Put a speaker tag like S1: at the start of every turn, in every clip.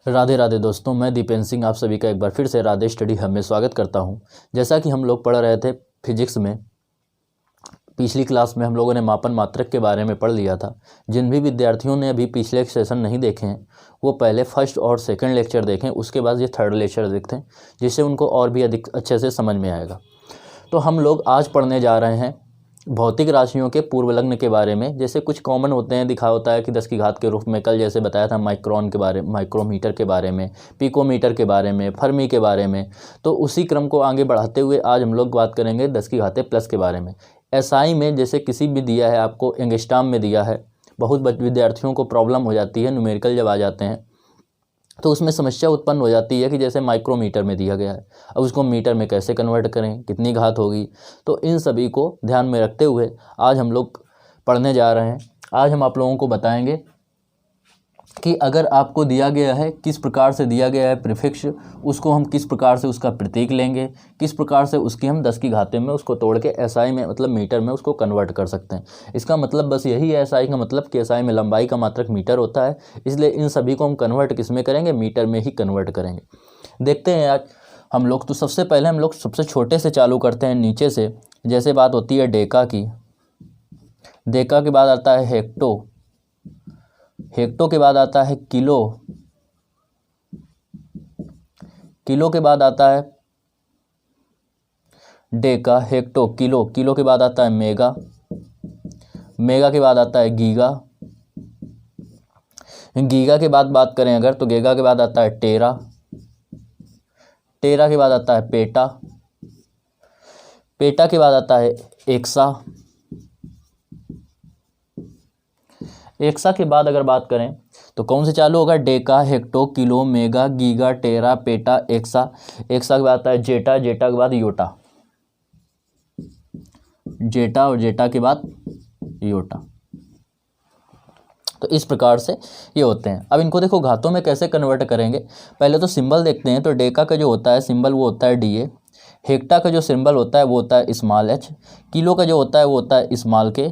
S1: राधे राधे दोस्तों, मैं दीपेंद्र सिंह आप सभी का एक बार फिर से राधे स्टडी हब में स्वागत करता हूं। जैसा कि हम लोग पढ़ रहे थे फिजिक्स में, पिछली क्लास में हम लोगों ने मापन मात्रक के बारे में पढ़ लिया था। जिन भी विद्यार्थियों ने अभी पिछले सेशन नहीं देखे हैं वो पहले फर्स्ट और सेकंड लेक्चर देखें, उसके बाद ये थर्ड लेक्चर देखें, जिससे उनको और भी अधिक अच्छे से समझ में आएगा। तो हम लोग आज पढ़ने जा रहे हैं भौतिक राशियों के पूर्व लग्न के बारे में। जैसे कुछ कॉमन होते हैं, दिखा होता है कि 10 की घात के रूप में, कल जैसे बताया था माइक्रोन के बारे, माइक्रोमीटर के बारे में, पिकोमीटर के बारे में, फर्मी के बारे में। तो उसी क्रम को आगे बढ़ाते हुए आज हम लोग बात करेंगे 10 की घाते प्लस के बारे में। एसआई में जैसे किसी भी दिया है, आपको एंगस्ट्राम में दिया है, बहुत विद्यार्थियों को प्रॉब्लम हो जाती है न्यूमेरिकल जब आ जाते हैं तो उसमें समस्या उत्पन्न हो जाती है कि जैसे माइक्रोमीटर में दिया गया है, अब उसको मीटर में कैसे कन्वर्ट करें, कितनी घात होगी। तो इन सभी को ध्यान में रखते हुए आज हम लोग पढ़ने जा रहे हैं। आज हम आप लोगों को बताएंगे कि अगर आपको दिया गया है, किस प्रकार से दिया गया है प्रीफिक्स, उसको हम किस प्रकार से उसका प्रतीक लेंगे, किस प्रकार से उसकी हम 10 की घाते में उसको तोड़ के एसआई में मतलब मीटर में उसको कन्वर्ट कर सकते हैं। इसका मतलब बस यही है एसआई का मतलब कि एसआई में लंबाई का मात्रक मीटर होता है, इसलिए इन सभी को हम कन्वर्ट किस में करेंगे, मीटर में ही कन्वर्ट करेंगे। देखते हैं आज हम लोग। तो सबसे पहले हम लोग सबसे छोटे से चालू करते हैं, नीचे से। जैसे बात होती है डेका की, डेका के बाद आता है हेक्टो, हेक्टो के बाद आता है किलो, किलो के बाद आता है डेका, हेक्टो, किलो, किलो के बाद आता है मेगा, मेगा के बाद आता है गीगा, गीगा के बाद बात करें अगर तो गीगा के बाद आता है टेरा, टेरा के बाद आता है पेटा, पेटा के बाद आता है एक्सा, एक्सा के बाद अगर बात करें तो कौन से चालू होगा, deca, hecto, kilo, mega, giga, tera, peta, exa. Exa के बाद आता है जेटा, जेटा के बाद योटा, जेटा और जेटा के बाद योटा। तो इस प्रकार से ये होते हैं। अब इनको देखो घातों में कैसे कन्वर्ट करेंगे। पहले तो सिंबल देखते हैं। तो डेका का जो होता है सिंबल वो होता है डीए, हेक्टा का जो सिंबल होता है वो होता है स्मॉल एच, किलो का जो होता है वो होता है स्मॉल के,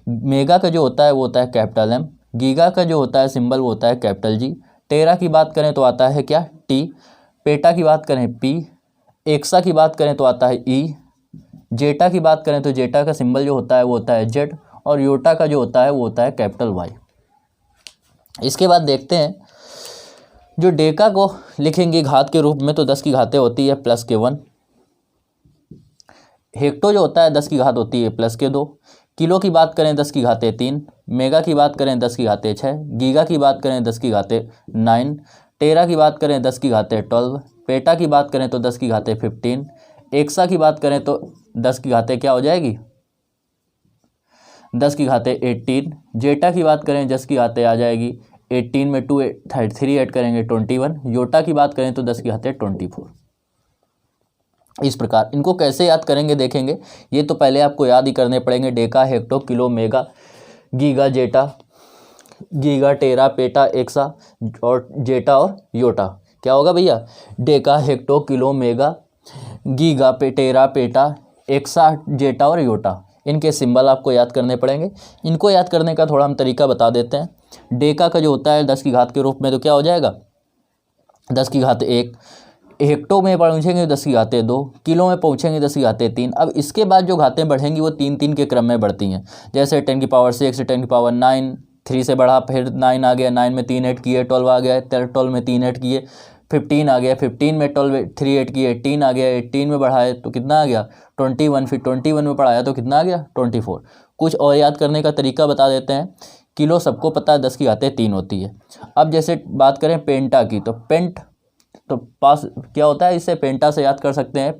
S1: मेगा का जो होता है वो होता है कैपिटल एम, गीगा का जो होता है सिंबल वो होता है कैपिटल जी, टेरा की बात करें तो आता है क्या, टी, पेटा की बात करें पी, एक्सा की बात करें तो आता है ई, जेटा की बात करें तो जेटा का सिंबल जो होता है वो होता है जेड, और योटा का जो होता है वो होता है कैपिटल वाई। इसके बाद देखते हैं जो डेका को लिखेंगे घात के रूप में तो 10 की घातें होती है प्लस के 1, हेक्टो जो होता है 10 की घात होती है प्लस के 2, किलो की बात करें 10 की घातें 3, मेगा की बात करें 10 की घातें 6, गीगा की बात करें 10 की घातें 9, टेरा की बात करें 10 की घातें 12, पेटा की बात करें तो 10 की घातें 15, एक्सा की बात करें तो 10 की घातें क्या हो जाएगी, 10 की घातें 18, जेटा की बात करें 10 की घातें आ जाएगी 18 में 3 ऐड करेंगे 21, योटा की बात करें तो 10 की घातें 24। इस प्रकार इनको कैसे याद करेंगे देखेंगे। ये तो पहले आपको याद ही करने पड़ेंगे, deca, hecto, kilo, mega, giga, zetta, giga, tera, peta, exa और जेटा और योटा। क्या होगा भैया, deca, hecto, kilo, mega, giga, tera, peta, exa, zetta और योटा। इनके सिंबल आपको याद करने पड़ेंगे। इनको याद करने का थोड़ा हम तरीका बता देते हैं। डेका का जो होता है 10 की घात के रूप में तो क्या हो जाएगा, 10 की घात 1, हेक्टो में पहुँचेंगे 10 की घातें 2, किलो में पहुँचेंगे 10 की घातें 3। अब इसके बाद जो घातें बढ़ेंगी वो 3-3 के क्रम में बढ़ती हैं। जैसे 10 की पावर 6, 10 की पावर 9, 3 से बढ़ा फिर 9 आ गया, 9 में 3 ऐड किए 12 आ गया, 12 में 3 ऐड किए 15 आ गया, 15 में 12 3 ऐड किए 18 आ गया, 18 में बढ़ाए तो कितना आ गया 21, फिर 21 में बढ़ाया तो कितना आ गया 24। कुछ और याद करने का तरीका बता देते हैं। किलो सबको पता है 10 की घातें 3 होती है। अब जैसे बात करें पेंटा की तो पेंट तो पास क्या होता है, इससे पेंटा से याद कर सकते हैं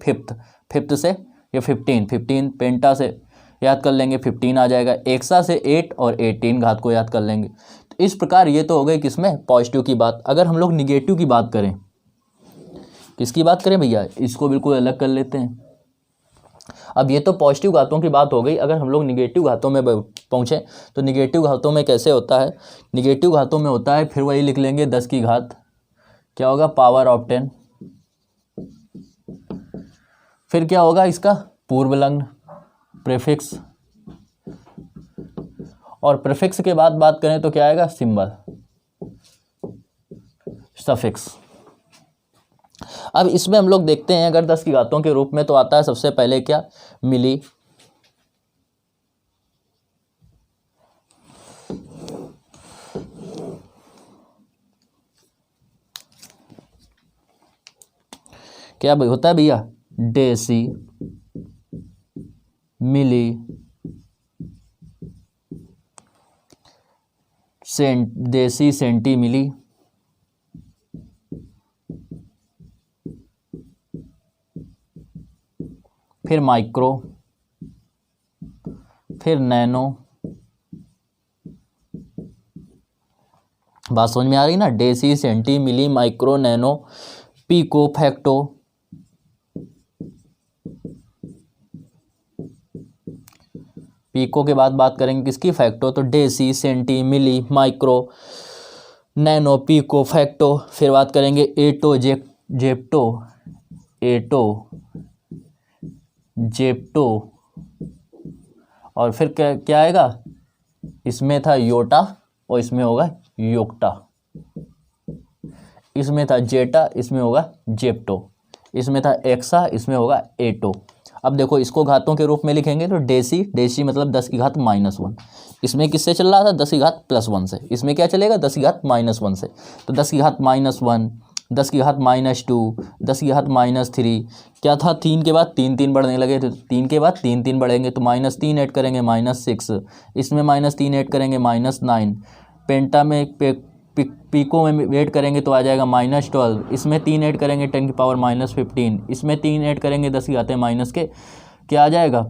S1: फिफ्थ से या 15 पेंटा से याद कर लेंगे 15 आ जाएगा, एक्सा से 8 और 18 घात को याद कर लेंगे। तो इस प्रकार ये तो हो गई किसमें, पॉजिटिव की बात। अगर हम लोग निगेटिव की बात करें, किसकी बात करें भैया, इसको बिल्कुल अलग कर लेते हैं। अब ये तो पॉजिटिव घातों की बात हो गई। अगर हम लोग निगेटिव घातों में पहुँचे तो निगेटिव घातों में कैसे होता है, निगेटिव घातों में होता है फिर वही लिख लेंगे 10 की घात क्या होगा पावर ऑफ 10, फिर क्या होगा इसका पूर्व लग्न प्रीफिक्स, और प्रीफिक्स के बाद बात करें तो क्या आएगा सिंबल, सफिक्स। अब इसमें हम लोग देखते हैं अगर 10 की घातों के रूप में तो आता है सबसे पहले क्या, मिली, क्या होता है भैया, डेसी, मिली, देसी, सेंटी, मिली, फिर माइक्रो, फिर नैनो। बात समझ में आ रही ना, deci, centi, milli, micro, nano, pico, femto, pico के बाद बात करेंगे किसकी, फैक्टो। तो deci, centi, milli, micro, nano, pico, femto. फिर बात करेंगे एटो, जेप्टो, एटो, जेप्टो, और फिर क्या क्या आएगा, इसमें था योटा और इसमें होगा योक्टा, इसमें था जेटा, इसमें होगा जेप्टो, इसमें था एक्सा, इसमें होगा एटो। अब देखो इसको घातों के रूप में लिखेंगे तो डेसी, डेसी मतलब 10 की घात -1, इसमें किससे चल रहा था, 10 की घात +1 से, इसमें क्या चलेगा, 10 की घात -1 से। तो 10 की घात -1, 10 की घात -2, 10 की घात -3, क्या था, 3 के बाद 3 3 बढ़ने लगे, तो 3 के बाद 3 3 बढ़ेंगे तो -3 ऐड करेंगे -6, इसमें -3 ऐड करेंगे -9, पेंटा में पीको में ऐड करेंगे तो आ जाएगा -12, इसमें 3 ऐड करेंगे 10 की पावर -15, इसमें 3 ऐड करेंगे 10 की घातें माइनस के क्या आ जाएगा,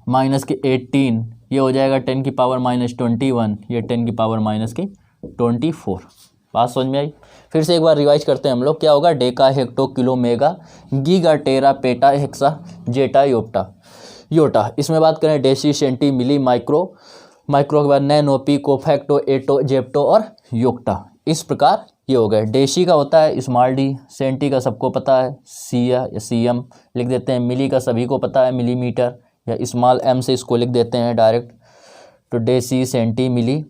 S1: -18, ये हो जाएगा 10 की पावर -21, ये 10 की पावर -24। बात समझ में आई। फिर से एक बार रिवाइज करते हैं हम लोग, क्या होगा, deca, hecto, kilo, mega, giga, tera, peta, hexa, zetta, yotta. इसमें बात करें deci, centi, milli, micro, micro के बाद nano, pico, femto, atto, zepto और योक्टा। इस प्रकार ये हो गए। डेसी का होता है स्मॉल डी, सेंटी का सबको पता है सिया या सीएम लिख देते हैं, मिली का सभी को पता है मिलीमीटर या स्मॉल एम से इसको लिख देते हैं डायरेक्ट। तो डेसी, सेंटी, मिली।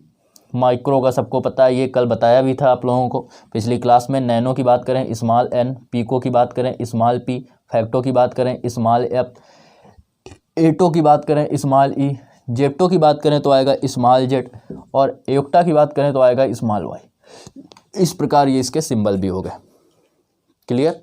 S1: माइक्रो का सबको पता है, ये कल बताया भी था आप लोगों को पिछली क्लास में। नैनो की बात करें स्मॉल एन, पीको की बात करें स्मॉल पी, फैक्टो की बात करें स्मॉल एफ, एटो की बात करें स्मॉल ई, जेप्टो की बात करें तो आएगा स्मॉल जेड और योक्टा की बात करें तो आएगा स्मॉल वाई। इस प्रकार ये इसके सिंबल भी हो गए। क्लियर।